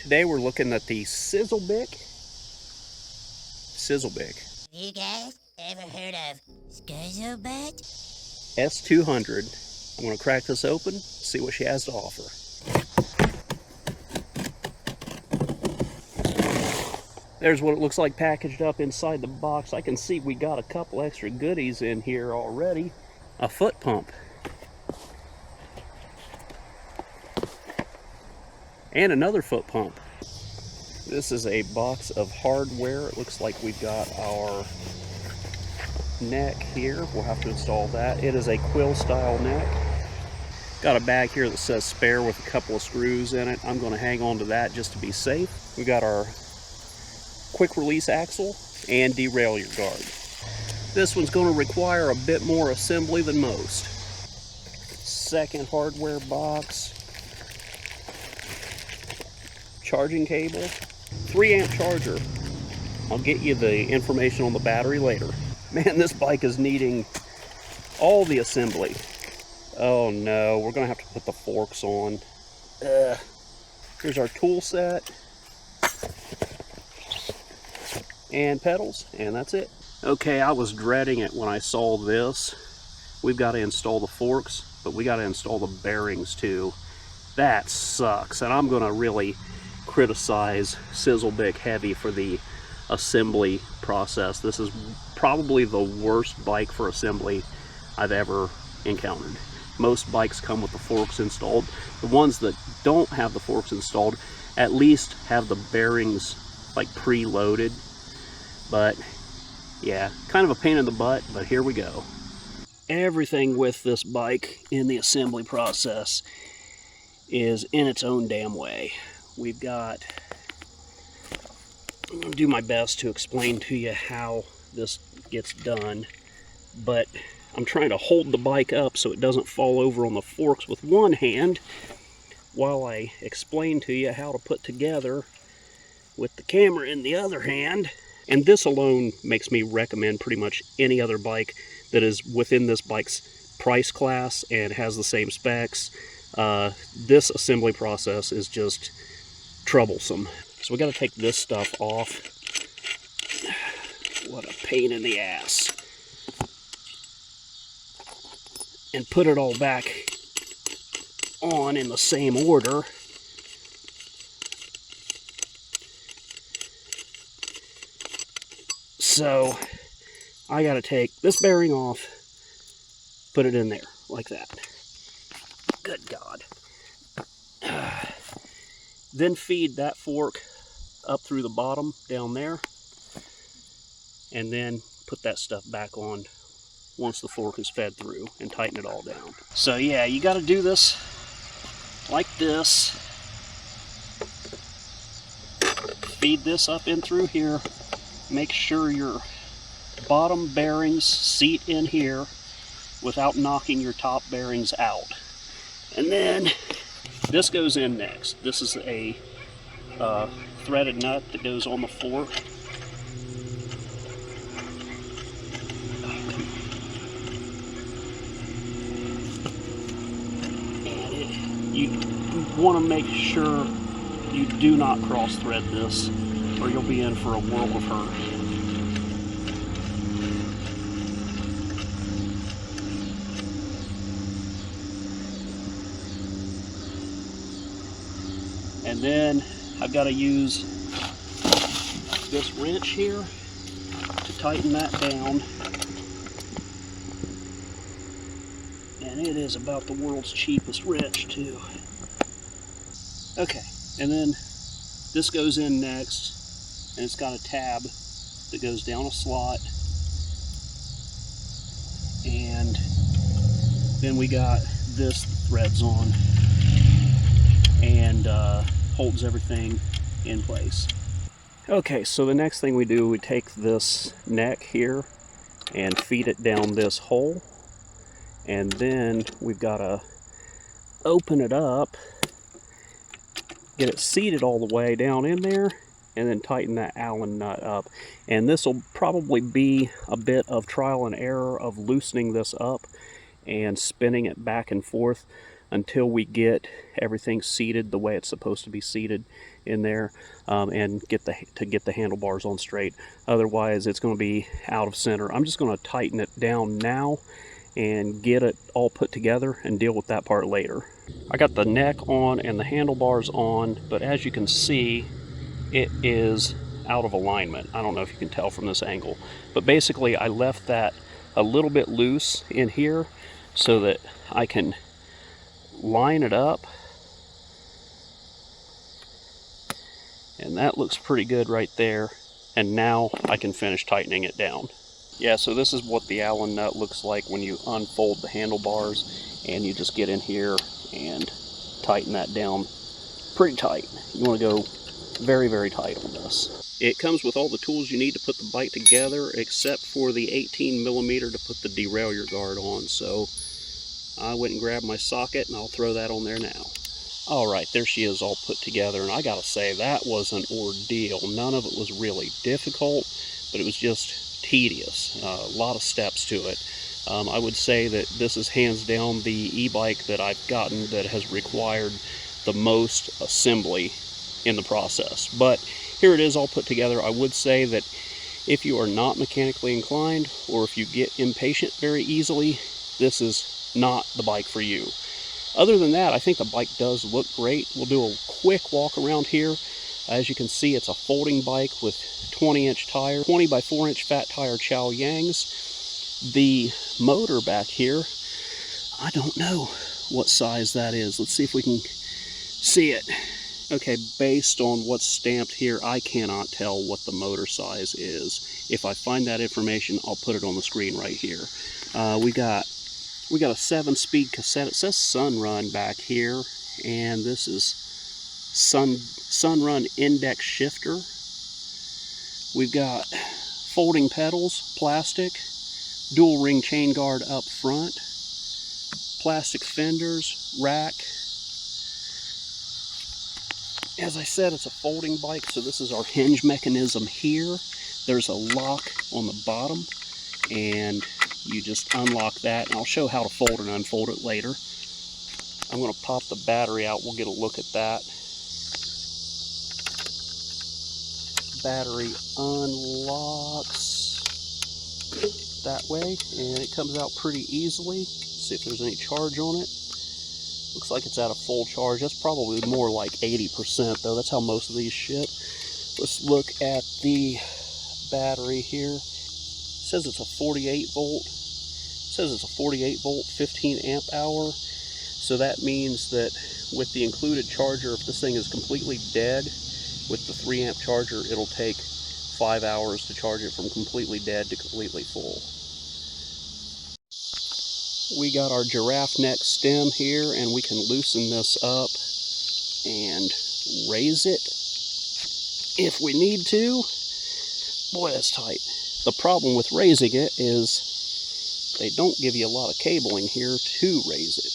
Today we're looking at the Sizzlebk. You guys ever heard of Sizzlebk? S200. I'm going to crack this open, see what she has to offer. There's what it looks like packaged up inside the box. I can see we got a couple extra goodies in here already. A foot pump. And another foot pump. This is a box of hardware. It looks like we've got our neck here. We'll have to install that. It is a quill style neck. Got a bag here that says spare with a couple of screws in it. I'm going to hang on to that just to be safe. We got our quick release axle and derailleur guard. This one's going to require a bit more assembly than most. Second hardware box. Charging cable, 3-amp charger. I'll get you the information on the battery later. Man, this bike is needing all the assembly. Oh no, we're gonna have to put the forks on. Here's our tool set and pedals, and that's it. Okay, I was dreading it when I saw this. We've got to install the forks, but we got to install the bearings too. That sucks, and I'm gonna really criticize Sizzlebk heavy for the assembly process. This is probably the worst bike for assembly I've ever encountered. Most bikes come with the forks installed. The ones that don't have the forks installed at least have the bearings like pre-loaded. But yeah, kind of a pain in the butt, but here we go. Everything with this bike in the assembly process is in its own damn way. We've got, I'm going to do my best to explain to you how this gets done, but I'm trying to hold the bike up so it doesn't fall over on the forks with one hand while I explain to you how to put together with the camera in the other hand. And this alone makes me recommend pretty much any other bike that is within this bike's price class and has the same specs. This assembly process is just troublesome. So we got to take this stuff off. What a pain in the ass. And put it all back on in the same order. So I got to take this bearing off, put it in there like that. Good God. Then feed that fork up through the bottom down there, and then put that stuff back on once the fork is fed through and tighten it all down. So yeah, you got to do this like this. Feed this up in through here. Make sure your bottom bearings seat in here without knocking your top bearings out. And then this goes in next. This is a threaded nut that goes on the fork. And you want to make sure you do not cross thread this, or you'll be in for a world of hurt. And then I've got to use this wrench here to tighten that down. And it is about the world's cheapest wrench too. Okay, and then this goes in next, and it's got a tab that goes down a slot. And then we got this threads on and holds everything in place. Okay, so the next thing we do, we take this neck here and feed it down this hole, and then we've got to open it up, get it seated all the way down in there, and then tighten that Allen nut up. And this will probably be a bit of trial and error of loosening this up and spinning it back and forth until we get everything seated the way it's supposed to be seated in there, and get the handlebars on straight. Otherwise, it's going to be out of center. I'm just going to tighten it down now and get it all put together and deal with that part later. I got the neck on and the handlebars on, but as you can see, it is out of alignment. I don't know if you can tell from this angle, but basically I left that a little bit loose in here so that I can line it up, and that looks pretty good right there. And now I can finish tightening it down. Yeah, so this is what the Allen nut looks like when you unfold the handlebars, and you just get in here and tighten that down pretty tight. You want to go very, very tight on this. It comes with all the tools you need to put the bike together, except for the 18mm to put the derailleur guard on. So I went and grabbed my socket, and I'll throw that on there now. All right, there she is all put together, and I gotta say, that was an ordeal. None of it was really difficult, but it was just tedious. A lot of steps to it. I would say that this is hands down the e-bike that I've gotten that has required the most assembly in the process. But here it is all put together. I would say that if you are not mechanically inclined, or if you get impatient very easily, this is not the bike for you. Other than that, I think the bike does look great. We'll do a quick walk around here. As you can see, it's a folding bike with 20-inch tire, 20 by 4-inch fat tire Chow Yangs. The motor back here, I don't know what size that is. Let's see if we can see it. Okay, based on what's stamped here, I cannot tell what the motor size is. If I find that information, I'll put it on the screen right here. We got a 7-speed cassette. It says Sunrun back here, and this is Sunrun index shifter. We've got folding pedals, plastic, dual ring chain guard up front, plastic fenders, rack. As I said, it's a folding bike, so this is our hinge mechanism here. There's a lock on the bottom, and you just unlock that, and I'll show how to fold and unfold it later. I'm going to pop the battery out. We'll get a look at that. Battery unlocks that way, and it comes out pretty easily. See if there's any charge on it. Looks like it's at a full charge. That's probably more like 80% though. That's how most of these ship. Let's look at the battery here. It says it's a 48 volt. It says it's a 48 volt, 15 amp hour. So that means that with the included charger, if this thing is completely dead, with the 3 amp charger, it'll take 5 hours to charge it from completely dead to completely full. We got our giraffe neck stem here, and we can loosen this up and raise it if we need to. Boy, that's tight. The problem with raising it is they don't give you a lot of cabling here to raise it.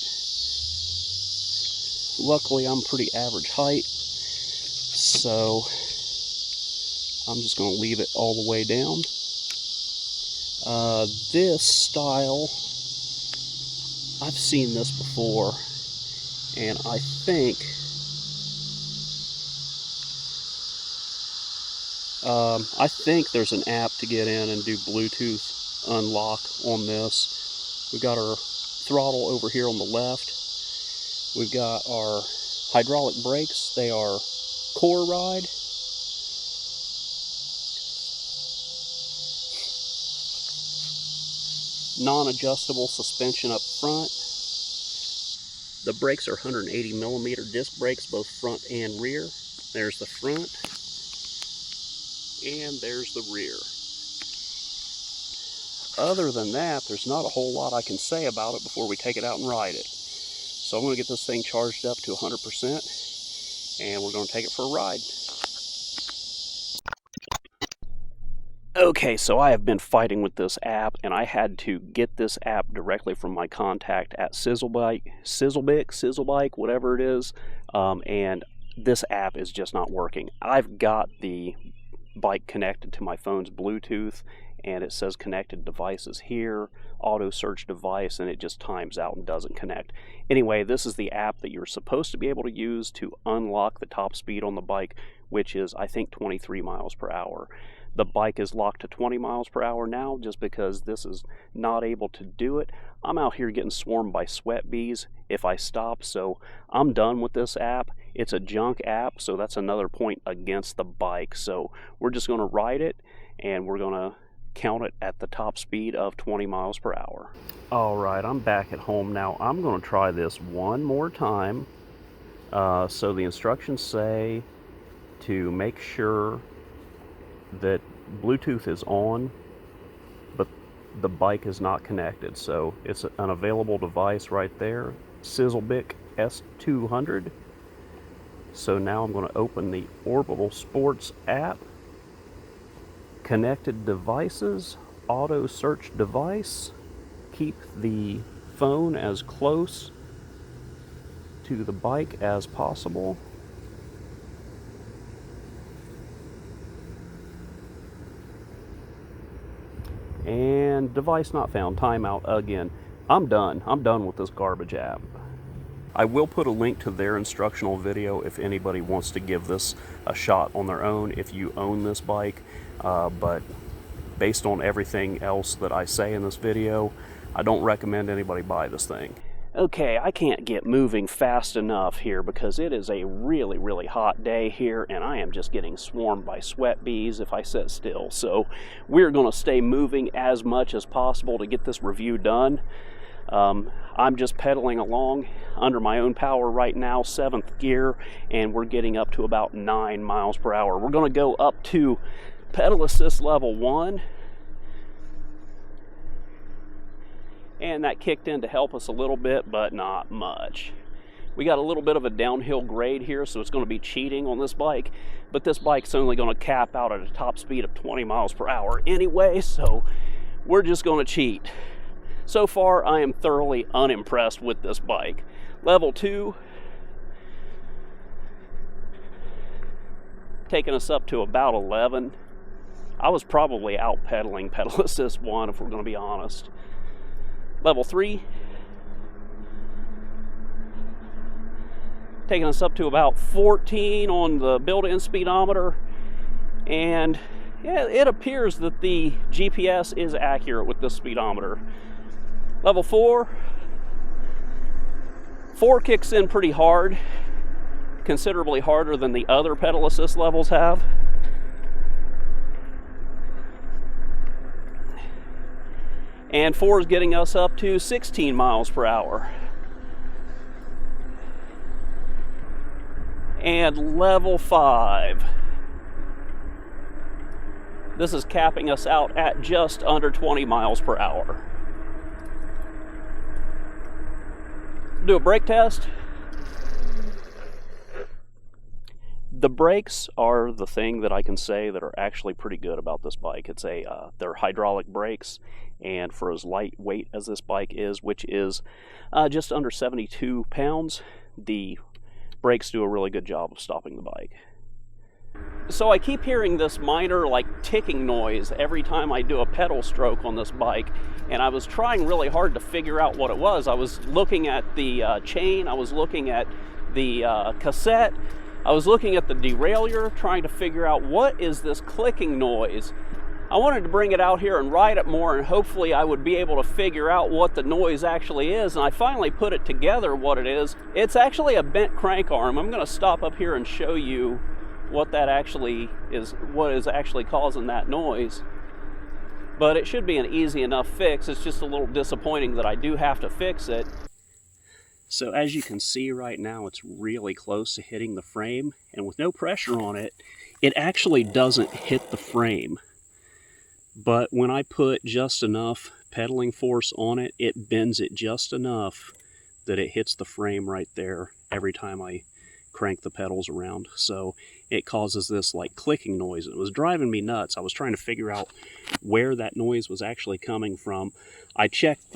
Luckily, I'm pretty average height, so I'm just going to leave it all the way down. This style, I've seen this before, and I think there's an app to get in and do Bluetooth unlock on this. We've got our throttle over here on the left. We've got our hydraulic brakes. They are core ride. Non-adjustable suspension up front. The brakes are 180mm disc brakes, both front and rear. There's the front, and there's the rear. Other than that, there's not a whole lot I can say about it before we take it out and ride it. So I'm going to get this thing charged up to 100%, and we're going to take it for a ride. Okay, so I have been fighting with this app, and I had to get this app directly from my contact at Sizzlebk, whatever it is, and this app is just not working. I've got the bike connected to my phone's Bluetooth, and it says connected devices here, auto search device, and it just times out and doesn't connect. Anyway, this is the app that you're supposed to be able to use to unlock the top speed on the bike, which is, I think, 23 miles per hour. The bike is locked to 20 miles per hour now just because this is not able to do it. I'm out here getting swarmed by sweat bees if I stop, so I'm done with this app. It's a junk app, so that's another point against the bike. So we're just going to ride it, and we're going to count it at the top speed of 20 miles per hour. All right, I'm back at home now. I'm going to try this one more time. So the instructions say to make sure that Bluetooth is on, but the bike is not connected. So it's an available device right there, Sizzlebk S200. So now I'm going to open the Orbital Sports app, connected devices, auto search device, keep the phone as close to the bike as possible. And device not found, timeout again. I'm done with this garbage app. I will put a link to their instructional video if anybody wants to give this a shot on their own if you own this bike, but based on everything else that I say in this video, I don't recommend anybody buy this thing. Okay, I can't get moving fast enough here because it is a really, really hot day here, and I am just getting swarmed by sweat bees if I sit still. So we're going to stay moving as much as possible to get this review done. I'm just pedaling along under my own power right now, 7th gear, and we're getting up to about 9 miles per hour. We're going to go up to pedal assist level 1. And that kicked in to help us a little bit, but not much. We got a little bit of a downhill grade here, so it's going to be cheating on this bike, but this bike's only going to cap out at a top speed of 20 miles per hour anyway, so we're just going to cheat. So far, I am thoroughly unimpressed with this bike. Level 2, taking us up to about 11. I was probably out pedaling pedal assist 1 if we're going to be honest. Level 3, taking us up to about 14 on the built-in speedometer, and yeah, it appears that the GPS is accurate with this speedometer. Level 4 kicks in pretty hard, considerably harder than the other pedal assist levels have. And 4 is getting us up to 16 miles per hour. And level 5. This is capping us out at just under 20 miles per hour. Do a brake test. The brakes are the thing that I can say that are actually pretty good about this bike. It's they're hydraulic brakes, and for as lightweight as this bike is, which is just under 72 pounds, the brakes do a really good job of stopping the bike. So I keep hearing this minor ticking noise every time I do a pedal stroke on this bike, and I was trying really hard to figure out what it was. I was looking at the chain, I was looking at the cassette, I was looking at the derailleur, trying to figure out what is this clicking noise. I wanted to bring it out here and ride it more, and hopefully I would be able to figure out what the noise actually is, and I finally put it together what it is. It's actually a bent crank arm. I'm going to stop up here and show you what that actually is, what is actually causing that noise. But it should be an easy enough fix. It's just a little disappointing that I do have to fix it. So as you can see right now, it's really close to hitting the frame, and with no pressure on it, it actually doesn't hit the frame. But when I put just enough pedaling force on it, it bends it just enough that it hits the frame right there every time I crank the pedals around. So it causes this clicking noise. It was driving me nuts. I was trying to figure out where that noise was actually coming from. I checked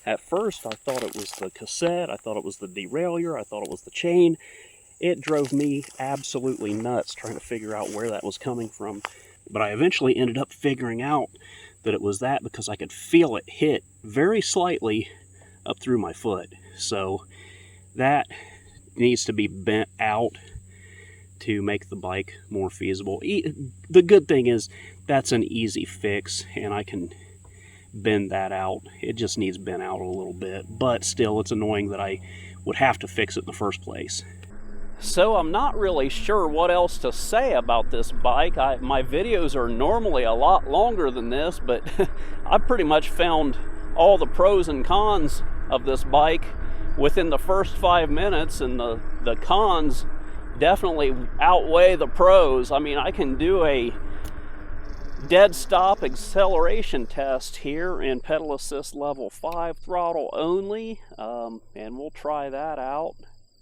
at first I thought it was the cassette, I thought it was the derailleur, I thought it was the chain. It drove me absolutely nuts trying to figure out where that was coming from. But I eventually ended up figuring out that it was that because I could feel it hit very slightly up through my foot. So that needs to be bent out to make the bike more feasible. The good thing is that's an easy fix, and I can bend that out. It just needs bent out a little bit, but still it's annoying that I would have to fix it in the first place. So I'm not really sure what else to say about this bike. My videos are normally a lot longer than this, but I pretty much found all the pros and cons of this bike within the first 5 minutes, and the cons definitely outweigh the pros. I mean, I can do a dead stop acceleration test here in pedal assist level 5 throttle only, and we'll try that out.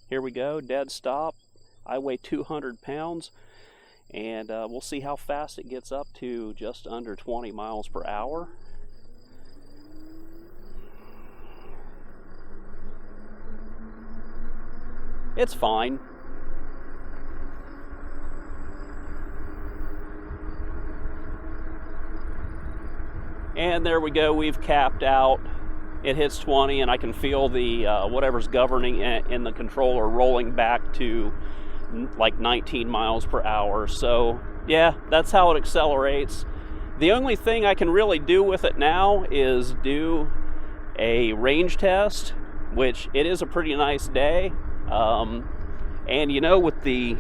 Here we go, dead stop. I weigh 200 pounds, and we'll see how fast it gets up to just under 20 miles per hour. It's fine. And there we go, we've capped out. It hits 20, and I can feel the whatever's governing in the controller rolling back to like 19 miles per hour. So yeah, that's how it accelerates. The only thing I can really do with it now is do a range test, which it is a pretty nice day. And you know, with the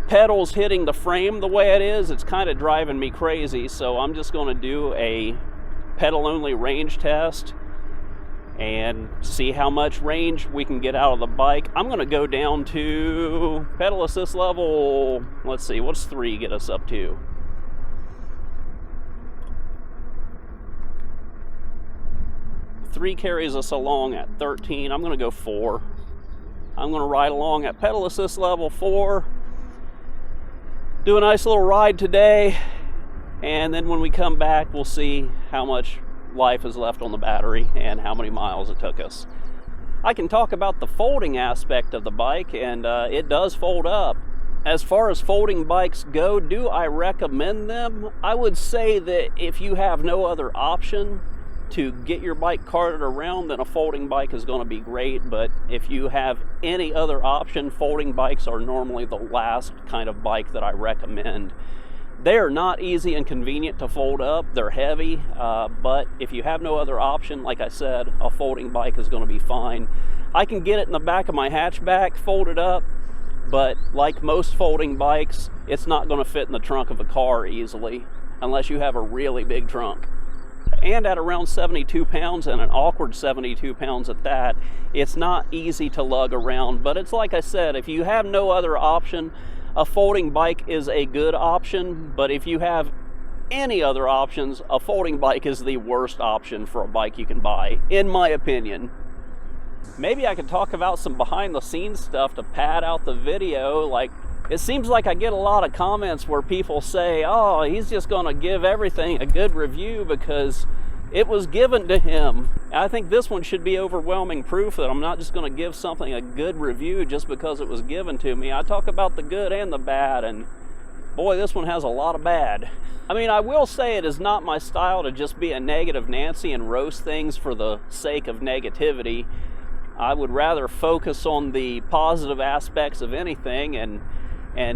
pedals hitting the frame the way it is, it's kind of driving me crazy. So I'm just going to do a pedal only range test and see how much range we can get out of the bike. I'm going to go down to pedal assist level, let's see, what's 3 get us up to? 3 carries us along at 13. I'm going to go 4. I'm going to ride along at pedal assist level 4. Do a nice little ride today, and then when we come back, we'll see how much life is left on the battery and how many miles it took us. I can talk about the folding aspect of the bike, and it does fold up. As far as folding bikes go, do I recommend them? I would say that if you have no other option to get your bike carted around, then a folding bike is going to be great. But if you have any other option, folding bikes are normally the last kind of bike that I recommend. They are not easy and convenient to fold up. They're heavy, but if you have no other option, like I said, a folding bike is going to be fine. I can get it in the back of my hatchback, fold it up, but like most folding bikes, it's not going to fit in the trunk of a car easily, unless you have a really big trunk. And at around 72 pounds, and an awkward 72 pounds at that, it's not easy to lug around. But it's like I said, if you have no other option, a folding bike is a good option. But if you have any other options, a folding bike is the worst option for a bike you can buy, in my opinion. Maybe I could talk about some behind the scenes stuff to pad out the video. Like, it seems like I get a lot of comments where people say, oh, he's just going to give everything a good review because it was given to him. I think this one should be overwhelming proof that I'm not just going to give something a good review just because it was given to me. I talk about the good and the bad, and boy, this one has a lot of bad. I mean, I will say it is not my style to just be a negative Nancy and roast things for the sake of negativity. I would rather focus on the positive aspects of anything and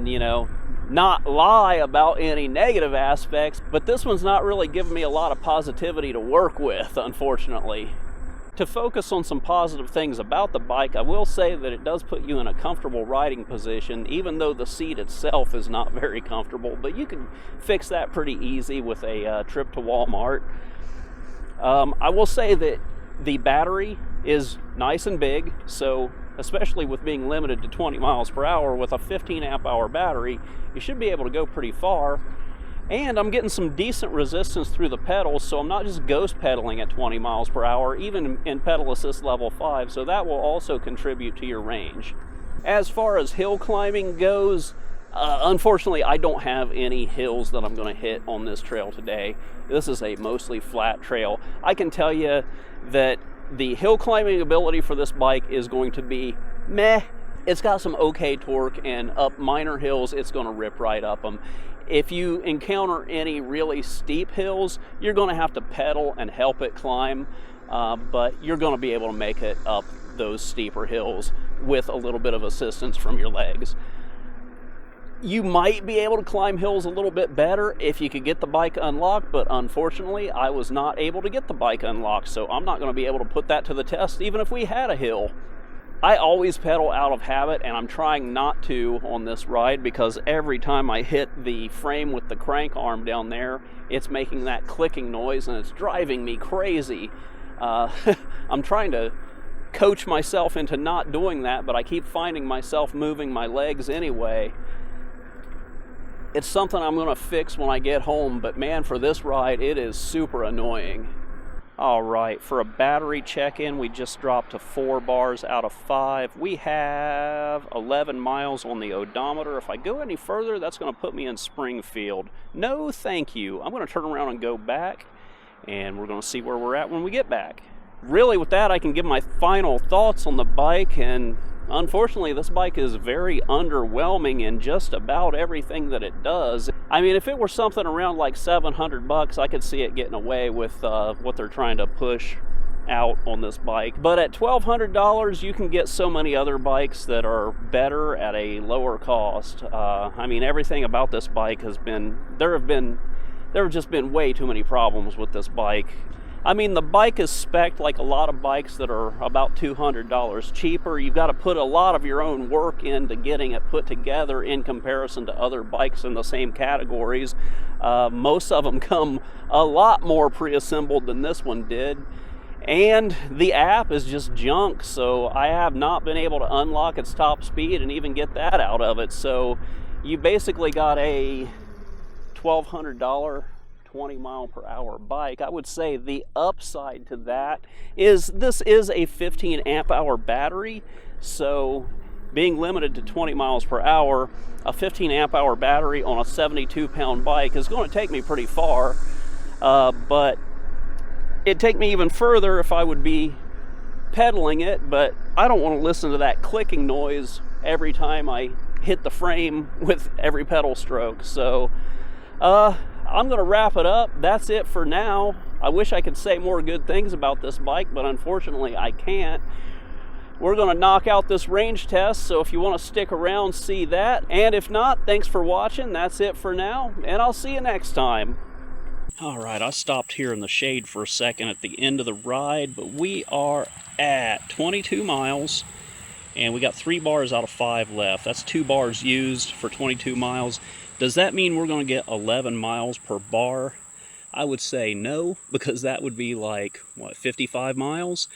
you know, not lie about any negative aspects, but this one's not really giving me a lot of positivity to work with, unfortunately. To focus on some positive things about the bike, I will say that it does put you in a comfortable riding position, even though the seat itself is not very comfortable, but you can fix that pretty easy with a trip to Walmart. I will say that the battery is nice and big, so especially with being limited to 20 miles per hour with a 15 amp hour battery, you should be able to go pretty far. And I'm getting some decent resistance through the pedals, so I'm not just ghost pedaling at 20 miles per hour, even in pedal assist level 5, so that will also contribute to your range. As far as hill climbing goes, unfortunately, I don't have any hills that I'm going to hit on this trail today. This is a mostly flat trail. I can tell you that the hill climbing ability for this bike is going to be meh. it's got some okay torque, and up minor hills, it's going to rip right up them. If you encounter any really steep hills, you're going to have to pedal and help it climb, but you're going to be able to make it up those steeper hills with a little bit of assistance from your legs. You might be able to climb hills a little bit better if you could get the bike unlocked, but unfortunately, I was not able to get the bike unlocked, so I'm not going to be able to put that to the test even if we had a hill. I always pedal out of habit, and I'm trying not to on this ride because every time I hit the frame with the crank arm down there, it's making that clicking noise and it's driving me crazy. I'm trying to coach myself into not doing that, but I keep finding myself moving my legs anyway. It's something I'm going to fix when I get home, but man, for this ride, it is super annoying. All right, for a battery check-in, we just dropped to 4 bars out of 5. We have 11 miles on the odometer. If I go any further, that's going to put me in Springfield. No, thank you. I'm going to turn around and go back, and we're going to see where we're at when we get back. Really, with that, I can give my final thoughts on the bike, and unfortunately, this bike is very underwhelming in just about everything that it does. I mean, if it were something around like $700, I could see it getting away with what they're trying to push out on this bike. But at $1,200, you can get so many other bikes that are better at a lower cost. I mean, everything about this bike has been, there have just been way too many problems with this bike. I mean, the bike is spec'd like a lot of bikes that are about $200 cheaper. You've got to put a lot of your own work into getting it put together in comparison to other bikes in the same categories. Most of them come a lot more pre-assembled than this one did. And the app is just junk, so I have not been able to unlock its top speed and even get that out of it. So you basically got a $1,200 20-mile-per-hour bike. I would say the upside to that is this is a 15 amp hour battery, so being limited to 20 miles per hour, a 15 amp hour battery on a 72 pound bike is going to take me pretty far, but it'd take me even further if I would be pedaling it, but I don't want to listen to that clicking noise every time I hit the frame with every pedal stroke. So I'm going to wrap it up. That's it for now. I wish I could say more good things about this bike, but unfortunately I can't. We're going to knock out this range test, so if you want to stick around, see that. And if not, thanks for watching. That's it for now, and I'll see you next time. All right, I stopped here in the shade for a second at the end of the ride, but we are at 22 miles, and we got 3 bars out of 5 left. That's 2 bars used for 22 miles. Does that mean we're going to get 11 miles per bar? I would say no, because that would be like, 55 miles?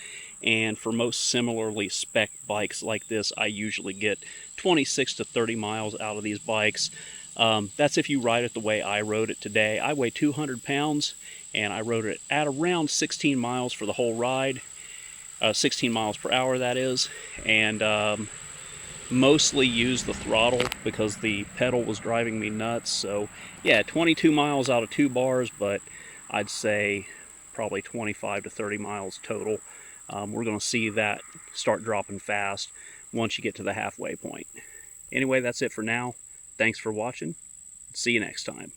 And for most similarly spec bikes like this, I usually get 26 to 30 miles out of these bikes. That's if you ride it the way I rode it today. I weigh 200 pounds, and I rode it at around 16 miles for the whole ride. 16 miles per hour, that is. And mostly used the throttle because the pedal was driving me nuts. So yeah, 22 miles out of 2 bars, but I'd say probably 25 to 30 miles total. We're going to see that start dropping fast once you get to the halfway point. Anyway, that's it for now. Thanks for watching. See you next time.